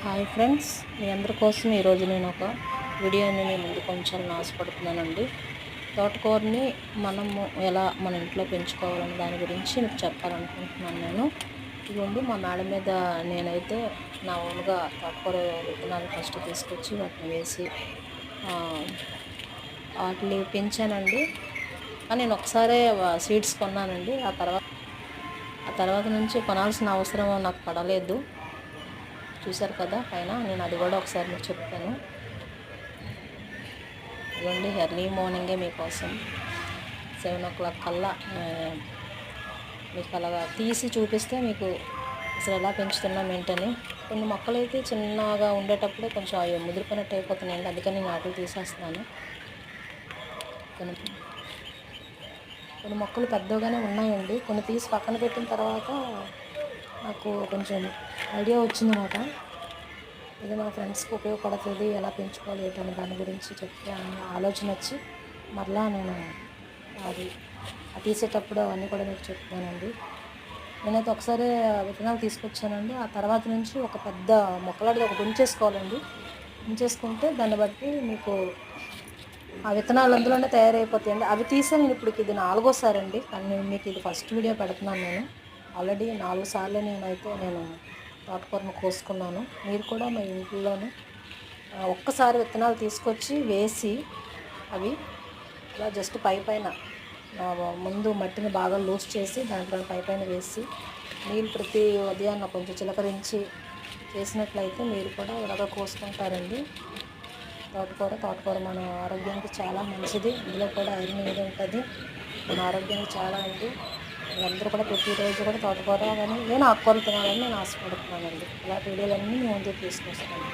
Hi friends, మీ అందరి కోసం ఈరోజు నేను ఒక వీడియోని మీ ముందుకు ఉంచాలని ఆశపడుతున్నానండి. తోటకూరని మనము ఎలా మన ఇంట్లో పెంచుకోవాలని దాని గురించి మీకు చెప్పాలనుకుంటున్నాను నేను. ఇదిగోండి, మా మేడ మీద నేనైతే నా ఓన్గా తోటకూర విత్తనాలు ఫస్ట్ తీసుకొచ్చి వాటిని వేసి వాటిని పెంచానండి. కానీ నేను ఒకసారే సీడ్స్ కొన్నానండి. ఆ తర్వాత నుంచి కొనాల్సిన అవసరం నాకు పడలేదు. చూశారు కదా పైన, నేను అది కూడా ఒకసారి మీకు చెప్తాను. ఇదిగోండి, ఎర్లీ మార్నింగే మీకోసం 7 o'clock కల్లా మీకు అలాగా తీసి చూపిస్తే మీకు అసలు ఎలా పెంచుతున్నాం ఏంటని. కొన్ని మొక్కలు అయితే చిన్నగా ఉండేటప్పుడే కొంచెం అవి ముదిరిపోయినట్టు అయిపోతున్నాయండి, అందుకని నేను వాటిని తీసేస్తున్నాను. కొన్ని మొక్కలు పెద్దగానే ఉన్నాయండి. కొన్ని తీసి పక్కన పెట్టిన తర్వాత నాకు కొంచెం ఐడియా వచ్చిందన్నమాట. ఇది మా ఫ్రెండ్స్కి ఉపయోగపడుతుంది, ఎలా పెంచుకోవాలి ఏంటని దాని గురించి చెప్తే ఆలోచన వచ్చి మరలా నేను అది తీసేటప్పుడు అవన్నీ కూడా మీకు చెప్తానండి. నేనైతే ఒకసారి విత్తనాలు తీసుకొచ్చానండి. ఆ తర్వాత నుంచి ఒక పెద్ద మొక్కలాంటిది ఒకటి ఉంచేసుకోవాలండి. ఉంచేసుకుంటే దాన్ని బట్టి మీకు ఆ విత్తనాలు అందులోనే తయారైపోతాయండి. అవి తీసే నేను ఇప్పుడు ఇది 4వ సారి అండి, కానీ నేను మీకు ఇది ఫస్ట్ వీడియో పెడుతున్నాను. నేను ఆల్రెడీ 4 సార్లు నేను తోటకూరను కోసుకున్నాను. మీరు కూడా మీ ఇంట్లోనే ఒక్కసారి విత్తనాలు తీసుకొచ్చి వేసి అవి ఇలా జస్ట్ పైన ముందు మట్టిని బాగా లూజ్ చేసి దాంట్లో పైన వేసి నీళ్ళు ప్రతి ఉదయాన్న కొంచెం చిలకరించి చేసినట్లయితే మీరు కూడా ఇలాగ కోసుకుంటారండి. తోటకూర మన ఆరోగ్యానికి చాలా మంచిది. ఇందులో కూడా ఐరన్ అనేది ఉంటుంది. మన ఆరోగ్యానికి చాలా ఉంది. అందరూ కూడా ప్రతిరోజు కూడా తోటకూర కానీ నేను ఆకుకూరలు తినాలని నేను ఆశపడుతున్నానండి. ఇలా వీడియోలన్నీ మీ ముందుకు తీసుకొస్తాను.